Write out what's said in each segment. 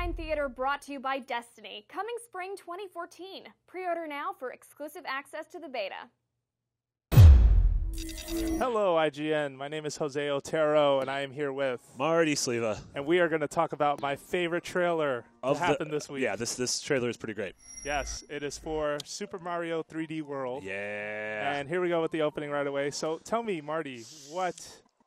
online theater brought to you by Destiny, coming spring 2014. Pre-order now for exclusive access to the beta. Hello, IGN. My name is Jose Otero, and I am here with Marty, Sliva. And we are going to talk about my favorite trailer that happened this week. Yeah, this trailer is pretty great. Yes, it is for Super Mario 3D World. Yeah. And here we go with the opening right away. So tell me, Marty, what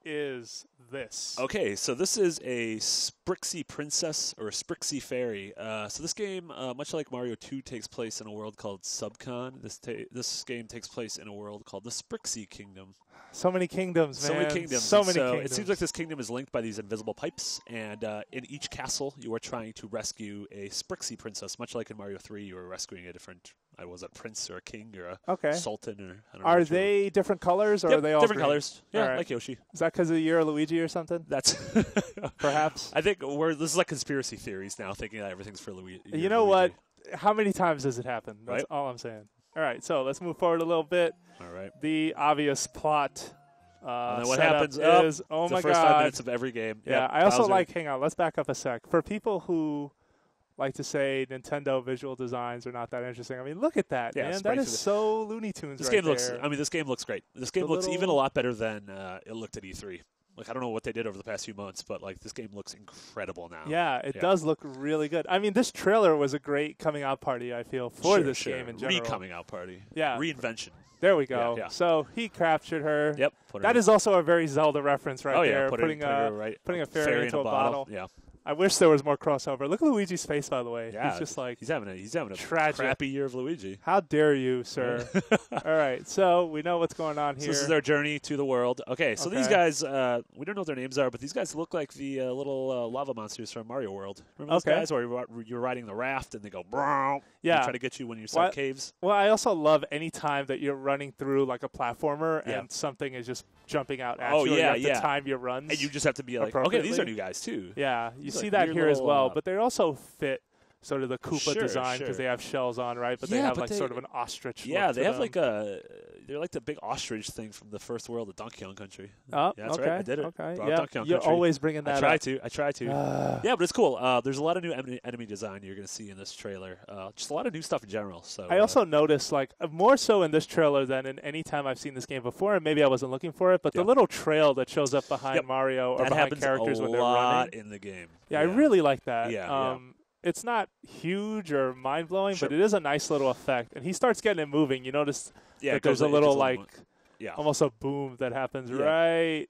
is this? Okay, so this is a Sprixie Princess or a Sprixie Fairy. So this game, much like Mario 2, takes place in a world called Subcon. This game takes place in a world called the Sprixie Kingdom. So many kingdoms, man. So many kingdoms. So many kingdoms. It seems like this kingdom is linked by these invisible pipes, and in each castle, you are trying to rescue a Sprixie princess, much like in Mario 3, you were rescuing a different, was it a prince or a king or a sultan? Or I don't know. Are they different colors, or yep, are they all different green? Colors? Yeah, right. like Yoshi. Is that because of you're Luigi or something? That's perhaps. I think this is like conspiracy theories now, thinking that everything's for Luigi. You know what? How many times does it happen? That's right? all I'm saying. All right, so let's move forward a little bit. All right. The obvious plot. And then what happens is, oh my the first God. 5 minutes of every game. Yeah, yep, I also Bowser. hang on, let's back up a sec. For people who like to say Nintendo visual designs are not that interesting, I mean, look at that, yeah, man. That is so Looney Tunes this right game there. looks. I mean, this game looks great. This game looks even a lot better than it looked at E3. Like, I don't know what they did over the past few months, but like this game looks incredible now. Yeah, it does look really good. I mean, this trailer was a great coming out party, I feel, for this game in general. Re-coming out party. Yeah. Reinvention. There we go. Yeah. So he captured her. Yep. That is also a very Zelda reference right there. Yeah, putting a fairy into a bottle. Yeah. I wish there was more crossover. Look at Luigi's face, by the way. Yeah, he's just like he's having a tragic. crappy year of Luigi. How dare you, sir? All right, so we know what's going on here. So this is their journey to the world. Okay, so these guys, we don't know what their names are, but these guys look like the little lava monsters from Mario World. Remember those guys where you're riding the raft and they go, yeah, and try to get you when you're inside caves? Well, I also love any time that you're running through like a platformer and something is just jumping out at you. Yeah, you have to time your runs. And you just have to be like, okay, these are new guys too. Yeah, you see that here as well, but they also fit sort of the Koopa design because they have shells on, right? But they have sort of an ostrich. Yeah, they have like they're like the big ostrich thing from the first world of Donkey Kong Country. Oh, yeah, that's right. I did it. Okay, yeah, you're always bringing that. I try to. Yeah, but it's cool. There's a lot of new enemy design you're going to see in this trailer. Just a lot of new stuff in general. So I also noticed, like, more so in this trailer than in any time I've seen this game before, and maybe I wasn't looking for it, but the little trail that shows up behind Mario or behind characters when they're running in the game. Yeah, I really like that. Yeah. It's not huge or mind-blowing, but it is a nice little effect. And he starts getting it moving. You notice that there's a little, almost a boom that happens right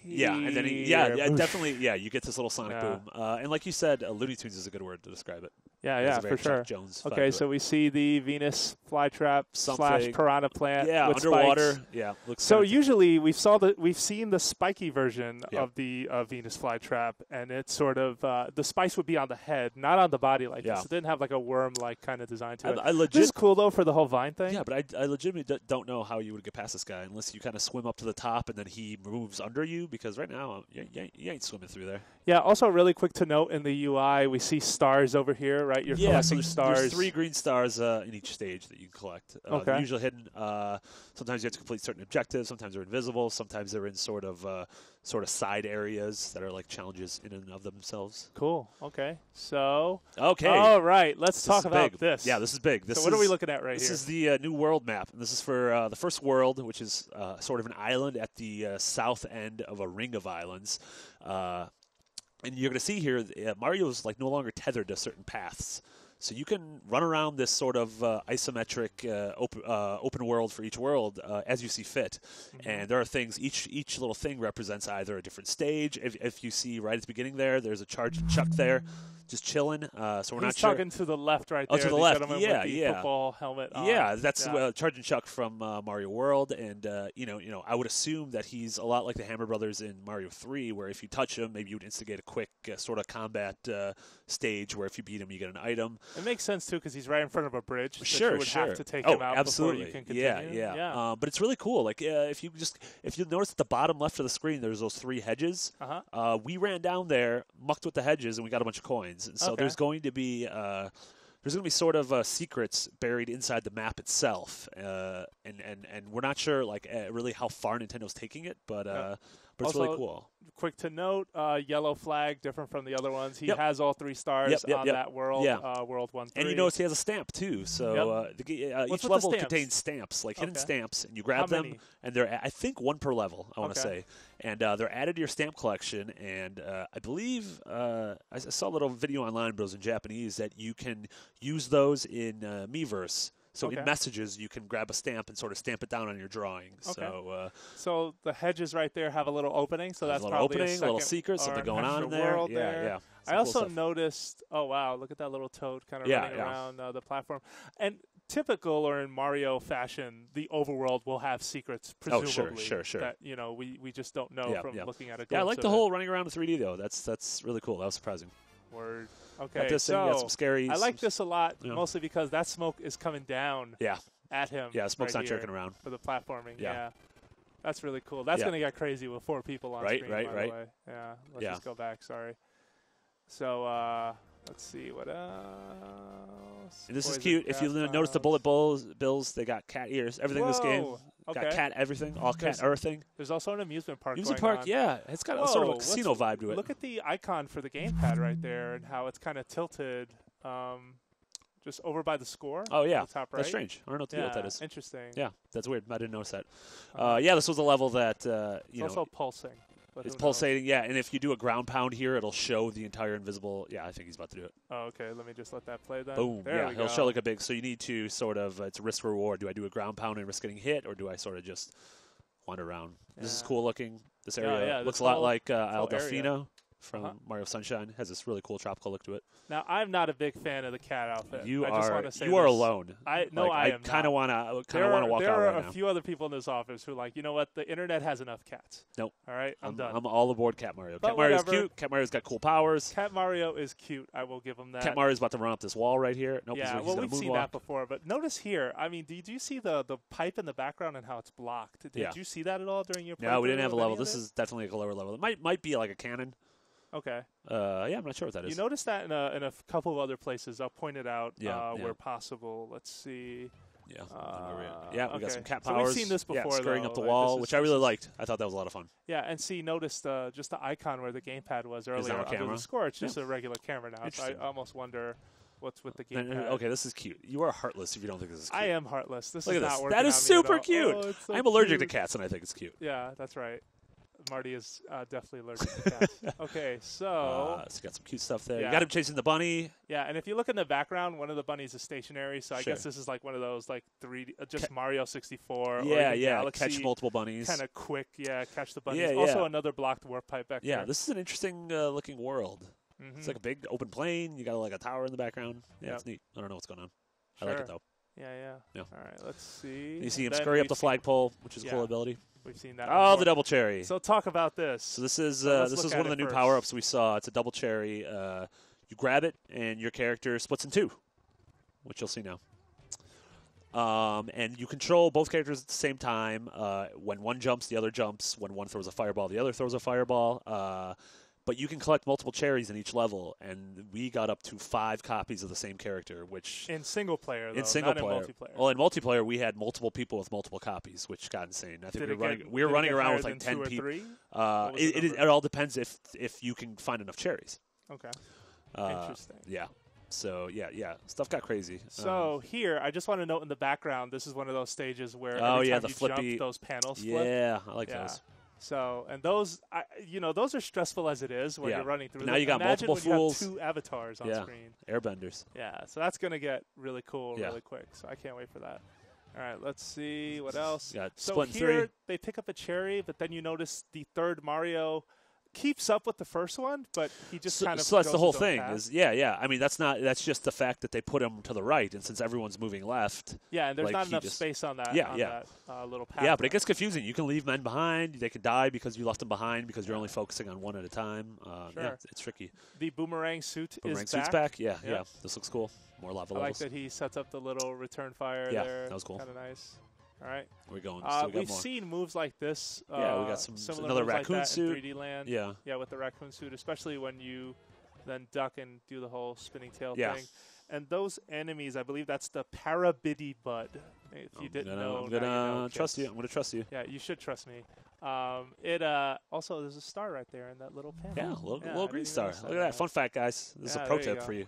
Yeah, and then definitely, you get this little sonic boom. And like you said, Looney Tunes is a good word to describe it. Yeah, for sure. Chuck Jones okay, so we see the Venus flytrap / piranha plant with underwater. Spikes. Yeah, looks so usually we've seen the spiky version of the Venus flytrap, and it's sort of the spikes would be on the head, not on the body like this. It didn't have like a worm-like kind of design to it. This is cool though for the whole vine thing. Yeah, but I legitimately don't know how you would get past this guy unless you kind of swim up to the top and then he moves under you, because right now you ain't swimming through there. Yeah. Also, really quick to note in the UI, we see stars over here, right? You're collecting stars. There's 3 green stars in each stage that you can collect. They're usually hidden. Sometimes you have to complete certain objectives. Sometimes they're invisible. Sometimes they're in sort of side areas that are like challenges in and of themselves. Cool. Okay. So. Okay. All right. Let's talk about this. Yeah, this is big. So what are we looking at right here? This is the new world map, and this is for the first world, which is sort of an island at the south end of a ring of islands. And you're going to see here, Mario is like no longer tethered to certain paths. So you can run around this sort of isometric open world for each world as you see fit. Mm-hmm. And there are things, each little thing represents either a different stage. If you see right at the beginning there's a Charge and Chuck there. Just chilling. So we're not sure. He's talking to the left right there. Oh, to the left. With the football helmet on. Yeah, that's Charge and Chuck from Mario World, and I would assume that he's a lot like the Hammer Brothers in Mario 3, where if you touch him, maybe you would instigate a quick sort of combat stage, where if you beat him, you get an item. It makes sense too because he's right in front of a bridge. Sure, you would have to take him out absolutely. before you can continue. Yeah. But it's really cool. Like if you notice at the bottom left of the screen, there's those 3 hedges. We ran down there, mucked with the hedges, and we got a bunch of coins. And so there's going to be sort of secrets buried inside the map itself, and we're not sure really how far Nintendo's taking it, but But it's really cool. Quick to note, yellow flag, different from the other ones. He has all 3 stars on that world, World 1-3. And you notice he has a stamp, too. So each level contains stamps, like hidden stamps, and you grab them, and they're, I think, 1 per level, I want to say. And they're added to your stamp collection, and I believe I saw a little video online, but it was in Japanese, that you can use those in Miiverse. So in messages, you can grab a stamp and sort of stamp it down on your drawing. Okay. So the hedges right there have a little opening, so that's probably a little secret, something going on in there. Yeah. I also noticed, oh, wow, look at that little toad kind of running around the platform. And typical or in Mario fashion, the overworld will have secrets, presumably. Sure. That, we just don't know from looking at it. Yeah, I like the whole running around in 3D, though. That's really cool. That was surprising. Word. Okay, got some scary. I like this a lot, mostly because that smoke is coming down at him. Yeah, smoke's not jerking around. For the platforming, That's really cool. That's going to get crazy with 4 people on screen, by the way. Yeah, let's just go back, sorry. So, let's see, what else? And this is cute. If you notice the bullet bills, they got cat ears. Everything in this game got cat everything, all cat everything. There's also an amusement park It's got a sort of a casino vibe to it. Look at the icon for the gamepad right there and how it's kind of tilted just over by the score. Oh, yeah. The top right. That's strange. I don't know what that is. Interesting. Yeah, that's weird. I didn't notice that. This was a level that, it's also pulsing. It's pulsating, and if you do a ground pound here, it'll show the entire invisible. Yeah, I think he's about to do it. Oh, okay. Let me just let that play then. Boom. He'll show like a big. So you need to sort of. It's a risk reward. Do I do a ground pound and risk getting hit, or do I sort of just wander around? This is cool looking. This area looks a lot like Isle Delfino from Mario Sunshine. Has this really cool tropical look to it. Now, I'm not a big fan of the cat outfit. You are alone. I kind of want to walk out right now. There are a few other people in this office who are like, you know what? The internet has enough cats. Nope. All right, I'm done. I'm all aboard Cat Mario. Cat Mario's cute. Cat Mario's got cool powers. Cat Mario is cute. I will give him that. Cat Mario's about to run up this wall right here. Nope, yeah, we've seen that before. But notice here, I mean, did you see the pipe in the background and how it's blocked? Did you see that at all during your playthrough? No, we didn't have a level. This is definitely a lower level. It might be like a cannon. Okay. I'm not sure what that is. You notice that in a couple of other places. I'll point it out where possible. Let's see. Yeah. We got some cat powers. So we've seen this before, scurrying up the wall, which I really liked. I thought that was a lot of fun. Yeah, and notice just the icon where the gamepad was earlier under the score. It's just a regular camera now. So I almost wonder what's with the gamepad. Okay, this is cute. You are heartless if you don't think this is cute. I am heartless. This is not working. That is super cute. I'm allergic to cats, and I think it's cute. Yeah, that's right. Marty is definitely allergic to cats. Okay, so you got some cute stuff there. You got him chasing the bunny. Yeah, and if you look in the background, one of the bunnies is stationary, so I guess this is like one of those like 3D, just Mario 64. Galaxy, catch multiple bunnies. Kind of quick, catch the bunnies. Also another blocked warp pipe back there. Yeah, this is an interesting looking world. Mm-hmm. It's like a big open plain. You got like a tower in the background. Yeah, it's neat. I don't know what's going on. Sure. I like it though. Yeah. All right, let's see. You see him scurry up the flagpole, which is a cool ability. We've seen that. Oh, the double cherry. So talk about this. So this is one of the new power-ups we saw. It's a double cherry. You grab it, and your character splits in 2, which you'll see now. And you control both characters at the same time. When one jumps, the other jumps. When one throws a fireball, the other throws a fireball. But you can collect multiple cherries in each level, and we got up to 5 copies of the same character, which in single player, though, not in multiplayer. Well, in multiplayer, we had multiple people with multiple copies, which got insane. I think we were running around with like 10 people. It all depends if you can find enough cherries. Okay. Interesting. Yeah. So, stuff got crazy. So, here, I just want to note in the background, this is one of those stages where every time you jump, those panels flip. Yeah, I like those. So, and those, those are stressful as it is when you're running through. But now you got multiple fools. You have 2 avatars on screen. Airbenders. Yeah, so that's going to get really cool really quick. So I can't wait for that. All right, let's see what else. So here 3. They pick up a cherry, but then you notice the third Mario keeps up with the first one, but he just kind of so that's the whole thing. Path. I mean, that's just the fact that they put him to the right, and since everyone's moving left, and there's not enough space on that. That little path. Yeah, but it gets confusing. You can leave men behind; they could die because you left them behind because you're only focusing on one at a time. It's tricky. The boomerang suit's back. Yeah. This looks cool. More lava levels. I like that he sets up the little return fire there. Yeah, that was cool. Kind of nice. All right. We're going. We've seen moves like this. We got another raccoon like suit. In 3D Land. Yeah, with the raccoon suit, especially when you then duck and do the whole spinning tail thing. And those enemies, I believe that's the Parabiddy Bud. If you didn't know, I'm gonna trust you. I'm gonna trust you. Yeah, you should trust me. Also, there's a star right there in that little panel. Yeah, little green star. Look at that. Fun fact, guys. This is a pro tip for you.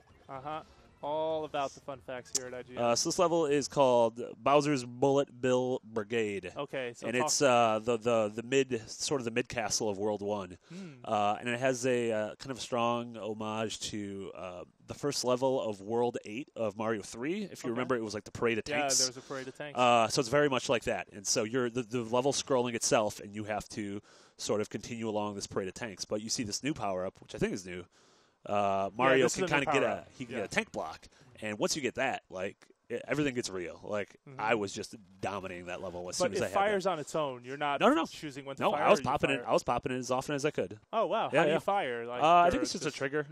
All about the fun facts here at IGN. So this level is called Bowser's Bullet Bill Brigade. Okay, so and it's the mid castle of World 1, and it has a kind of strong homage to the first level of World 8 of Mario 3. If you remember, it was like the parade of tanks. Yeah, there was a parade of tanks. So it's very much like that, and so you're the level scrolling itself, and you have to sort of continue along this parade of tanks. But you see this new power up, which I think is new. Mario can kind of get a tank block, and once you get that, like everything gets real. Like I was just dominating that level as soon as I had it. But it fires on its own. You're not choosing when to fire. No, I was popping it. I was popping it as often as I could. Oh wow! How do you fire? Like, I think it's just a trigger.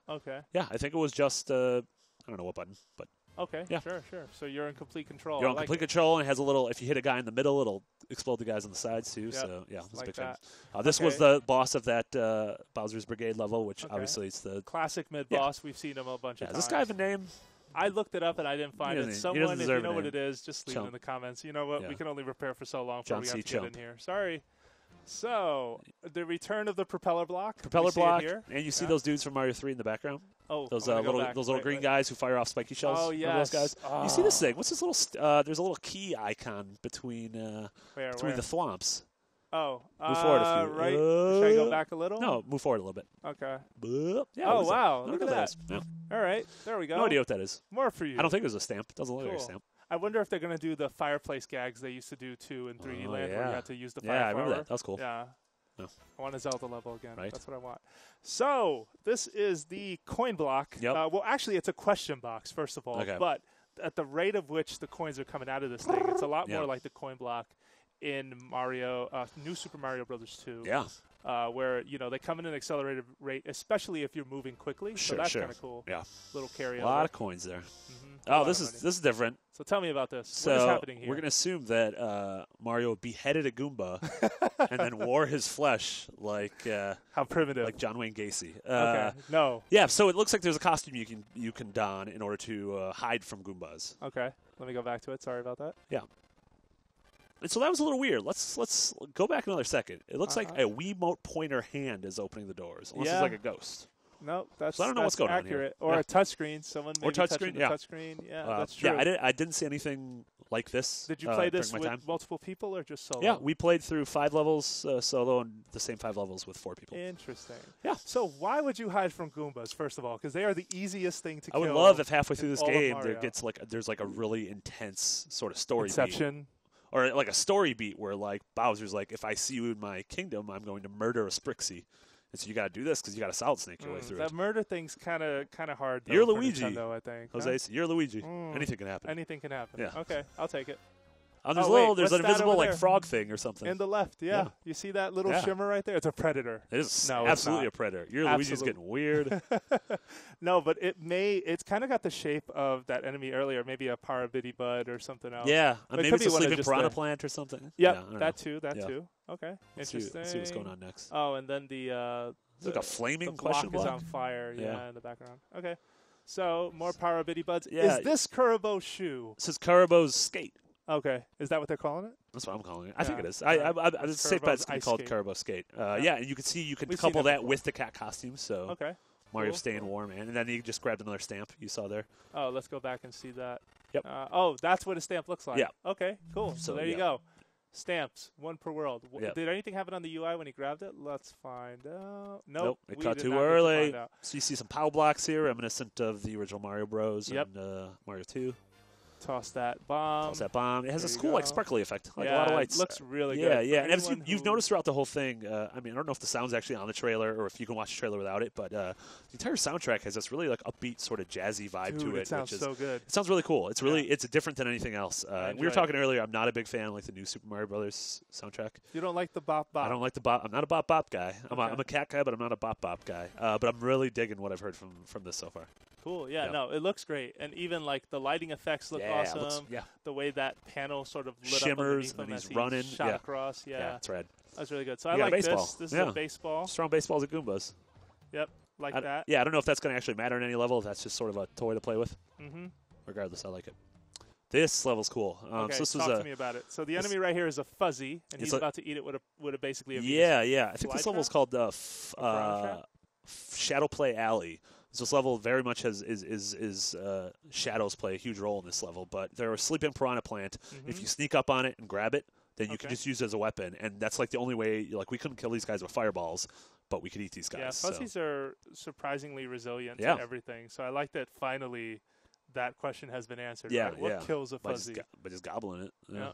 Okay. Yeah, I think it was just I don't know what button, but. Okay, yeah. Sure. So you're in complete control. You're in complete control, and it has a little, if you hit a guy in the middle, it'll explode the guys on the sides, too. Yep. So, yeah, that's a big fan. This was the boss of that Bowser's Brigade level, which obviously it's the... classic mid-boss. We've seen him a bunch of times. Does this guy have a name? I looked it up, and I didn't find it. Someone, if you know what it is, just leave it in the comments. You know what? We can only prepare for so long before we have to get in here. Sorry. So, the return of the propeller block. Propeller block, and you see those dudes from Mario 3 in the background. Oh, those little green guys who fire off spiky shells. Oh, yes. Those guys. You see this thing? What's this little? There's a little key icon between the thwomps. Oh, move forward a few. Right. Should I go back a little? No, move forward a little bit. Okay. Yeah, oh wow! Look at that. Yeah. All right, there we go. No idea what that is. More for you. I don't think it was a stamp. It doesn't look like a stamp. I wonder if they're going to do the fireplace gags they used to do too in 3D Land, where you had to use the fire. Yeah, I remember that. That was cool. Yeah. No. I want a Zelda level again. Right. That's what I want. So this is the coin block. Yep. Well, actually, it's a question box, first of all. Okay. But at the rate of which the coins are coming out of this thing, it's a lot more like the coin block in New Super Mario Brothers 2. Yeah. Where, they come in an accelerated rate, especially if you're moving quickly. Sure, so that's kind of cool. Yeah. Little carry. A lot of coins there. Oh, this is different. So tell me about this. So what is happening here? We're going to assume that Mario beheaded a Goomba and then wore his flesh like how primitive, like John Wayne Gacy. Okay. No. Yeah. So it looks like there's a costume you can don in order to hide from Goombas. Okay. Let me go back to it. Sorry about that. Yeah. And so that was a little weird. Let's go back another second. It looks like a Wiimote pointer hand is opening the doors, unless it's like a ghost. No, that's so I don't know what's going accurate. on here. Or a touchscreen. Someone maybe touching the yeah. touchscreen. Yeah, that's true. Yeah, I didn't see anything like this. Did you play this with multiple people or just solo? Yeah, we played through 5 levels solo and the same 5 levels with 4 people. Interesting. Yeah. So why would you hide from Goombas, first of all? Because they are the easiest thing to kill. I would love if halfway through this game there's like a really intense sort of story Inception. beat. Or like a story beat where like Bowser's like, if I see you in my kingdom, I'm going to murder a Sprixie. And so you got to do this because you got to Solid Snake your way through that it. murder thing's kind of hard. Though, you're Luigi, Nintendo, I think. Jose, you're Luigi. Anything can happen. Anything can happen. Yeah. Okay, I'll take it. There's an invisible like frog thing or something. In the left, yeah. You see that little shimmer right there? It's a predator. It is absolutely a predator. Luigi's getting weird. No, but it's kind of got the shape of that enemy earlier, maybe a Parabitty Bud or something else. Yeah, maybe it's a sleeping piranha plant or something. Yeah, that too. Okay, interesting. Let's see what's going on next. Oh, and then it's like a flaming question block is on fire. Yeah, in the background. Okay, so more Parabitty Buds. Yeah. Is this Kuribo's shoe? This is Kuribo's skate. Okay, is that what they're calling it? That's what I'm calling it. I think it is. It's safe bet it's going to be called Kuribo Skate. Yeah, and you can couple that with the cat costume. So Mario's staying warm, and then you just grabbed another stamp you saw there. Oh, let's go back and see that. Yep. That's what a stamp looks like. Yeah. Okay, cool. So there you go. Stamps, 1 per world. Did anything happen on the UI when he grabbed it? Let's find out. Nope. It caught too early. So you see some POW blocks here, reminiscent of the original Mario Bros. And Mario 2. Toss that bomb. It has this cool, like, sparkly effect. Like a lot of lights. It looks really good. Yeah. And as you've noticed throughout the whole thing, I don't know if the sound's actually on the trailer or if you can watch the trailer without it, but the entire soundtrack has this really, like, upbeat sort of jazzy vibe to it. It sounds so good. It sounds really cool. It's really it's different than anything else. We were talking earlier, I'm not a big fan of, like, the new Super Mario Brothers soundtrack. You don't like the bop bop? I don't like the bop. I'm not a bop bop guy. I'm a cat guy, but I'm not a bop bop guy. But I'm really digging what I've heard from this so far. Cool. Yeah, no, it looks great. And even, like, the lighting effects look awesome. The way that panel sort of lit shimmers up underneath him and he's running. Shot across. Yeah, that's rad. That's really good. So I like baseball. This is a baseball. Strong baseballs at Goombas. Yep, that. Yeah, I don't know if that's going to actually matter in any level. If that's just sort of a toy to play with. Mm-hmm. Regardless, I like it. This level's cool. Okay, so this talk to me about it. So the enemy right here is a fuzzy, and he's about to eat it with a basically a Yeah. I think this level is called Shadow Play Alley. So this level very much is shadows play a huge role in this level. But they're a sleeping piranha plant. If you sneak up on it and grab it, then you can just use it as a weapon. And that's like the only way. Like we couldn't kill these guys with fireballs, but we could eat these guys. Yeah, fuzzies are surprisingly resilient to everything. So I like that finally that question has been answered. Yeah, right? What kills a fuzzy? By just gobbling it. Yeah.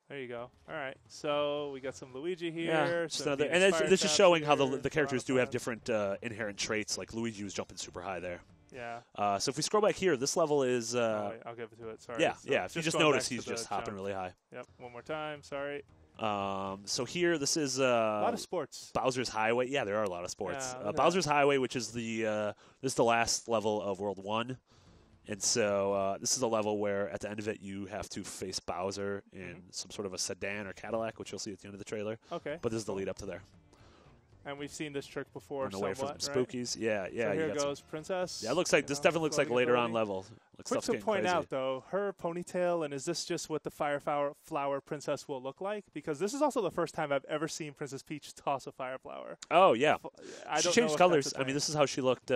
There you go. All right. So we got some Luigi here. Yeah. And this is showing how the characters do have different inherent traits. Like Luigi was jumping super high there. Yeah. So if we scroll back here, this level is. I'll give it to it. Sorry. Yeah. If you just notice, he's just hopping really high. Yep. One more time. Sorry. So here, this is a lot of sports. Bowser's Highway. Yeah, there are a lot of sports. Yeah, Bowser's Highway, which is this is the last level of World 1. And so this is a level where at the end of it you have to face Bowser in some sort of a sedan or Cadillac, which you'll see at the end of the trailer. Okay. But this is the lead up to there. And we've seen this trick before. On the way from Spookies. Right? Yeah. So here goes Princess. Yeah, it looks like this definitely looks like later on level. Quick to point out though, her ponytail, and is this just what the Fireflower Princess will look like? Because this is also the first time I've ever seen Princess Peach toss a Fireflower. Oh yeah. She changed colors. I mean, this is how she looked.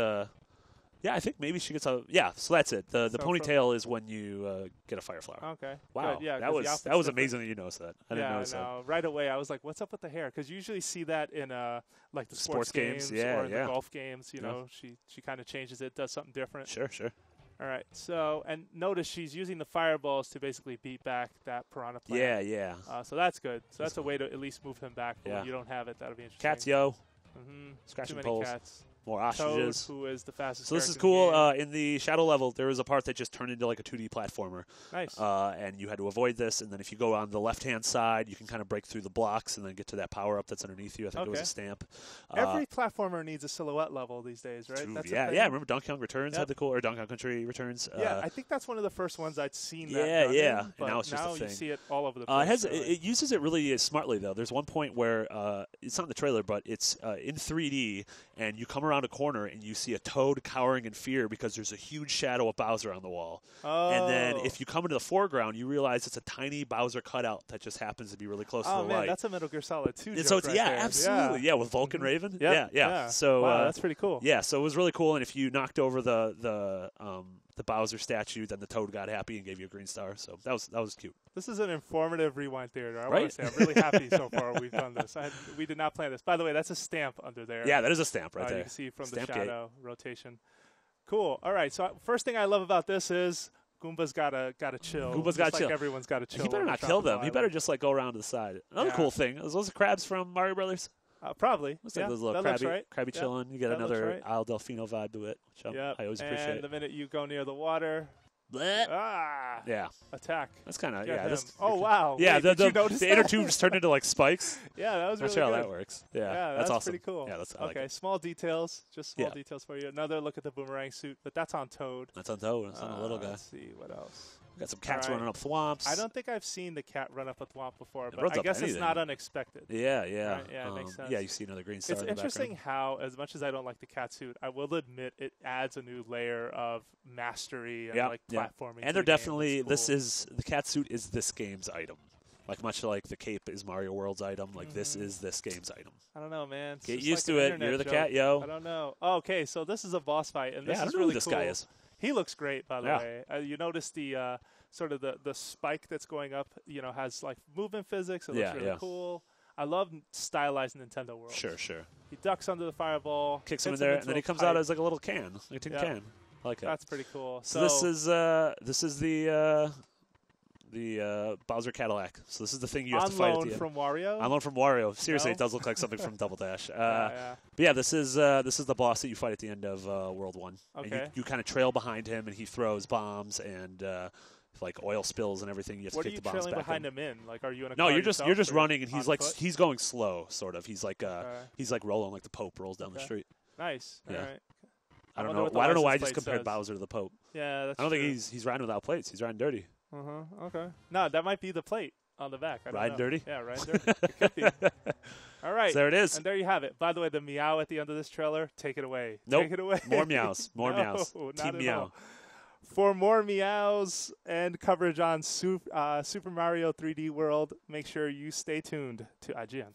Yeah, I think maybe she gets a. Yeah, so that's it. The ponytail is when you get a Fireflower. Okay. Wow. Good, yeah, that was amazing that you noticed that. I didn't notice that. Right away, I was like, "What's up with the hair?" Because you usually see that in like the sports games or in the golf games. You know, she kind of changes it, does something different. Sure. All right. So, and notice she's using the fireballs to basically beat back that piranha plant. Yeah. So that's good. So that's a way to at least move him back. But when you don't have it, that'll be interesting. Cats, yo. Scratching poles. Cats. More ostriches. Toad, who is the fastest. So this is cool. In the shadow level, there was a part that just turned into like a 2D platformer. Nice. And you had to avoid this. And then if you go on the left-hand side, you can kind of break through the blocks and then get to that power-up that's underneath you. I think it was a stamp. Every platformer needs a silhouette level these days, right? Yeah. Remember Donkey Kong Returns had the cool, or Donkey Kong Country Returns? Yeah, I think that's one of the first ones I'd seen. Yeah. But and now it's just a thing. You see it all over the place. It uses it really smartly though. There's one point where it's not in the trailer, but it's in 3D, and you come around a corner and you see a Toad cowering in fear because there's a huge shadow of Bowser on the wall. And then if you come into the foreground, you realize it's a tiny Bowser cutout that just happens to be really close to the light. That's a Metal Gear Solid 2 joke. So it's right there. Absolutely. Yeah, with Vulcan Raven. Yep. Yeah. So that's pretty cool. Yeah, so it was really cool. And if you knocked over the Bowser statue, then the Toad got happy and gave you a green star. So that was cute. This is an informative Rewind Theater. I want to say I'm really happy so far we've done this. We did not plan this. By the way, that's a stamp under there. Yeah, that is a stamp right there. You can see from the shadow rotation. Cool. All right. So first thing I love about this is Goomba's gotta chill. Goomba's gotta chill. Like everyone's gotta chill. He better not kill them. He better just like go around to the side. Another cool thing. Are those crabs from Mario Brothers? Probably. Looks like those little crabby chilling. You get another Isle Delfino vibe to it, which I always appreciate. And the minute you go near the water. Yeah. Attack. That's kind of wow. Yeah, Wait, the inner tube just turned into like spikes. Yeah, that was really good. Not sure how that works. Yeah, that's awesome. Pretty cool. Yeah, okay. Like small details, just small details for you. Another look at the boomerang suit, but that's on Toad. That's on Toad. That's on the little guy. Let's see what else. We got some cats running up thwomps. I don't think I've seen the cat run up a thwomp before, but I guess it's not unexpected. Yeah. Right? Yeah, it makes sense. Yeah, you see another green star. It's interesting how, as much as I don't like the cat suit, I will admit it adds a new layer of mastery and platforming. And they're definitely the cat suit is this game's item. Like much like the cape is Mario World's item, like this is this game's item. I don't know, man. Get used to it. You're the cat, yo. I don't know. Oh, okay, so this is a boss fight, and this I don't is know really who this cool. guy is. He looks great, by the way. You notice the sort of the spike that's going up. Has like movement physics. It looks really cool. I love stylized Nintendo World. Sure. He ducks under the fireball, kicks him in there, and then he comes out as like a little can, like a tin can. I like it. That's pretty cool. So this is the Bowser Cadillac. So this is the thing you have to fight at the end. On loan from Wario. Seriously, it does look like something from Double Dash. But yeah, this is the boss that you fight at the end of World 1. Okay. And you kind of trail behind him, and he throws bombs and like oil spills and everything. You have to kick the bombs back. What are you trailing behind him in? Like, are you in a No, car you're just running, and he's going slow, sort of. He's like rolling like the Pope rolls down the street. Nice. Yeah. All right. I don't know. I don't know why I just compared Bowser to the Pope. Yeah, that's I don't think he's riding without plates. He's riding dirty. Okay. No, that might be the plate on the back. Riding dirty? Yeah, riding dirty. It could be. All right. So there it is. And there you have it. By the way, the meow at the end of this trailer, take it away. Nope. Take it away. More meows. More meows. Not Team at meow. all. For more meows and coverage on Super Mario 3D World, make sure you stay tuned to IGN.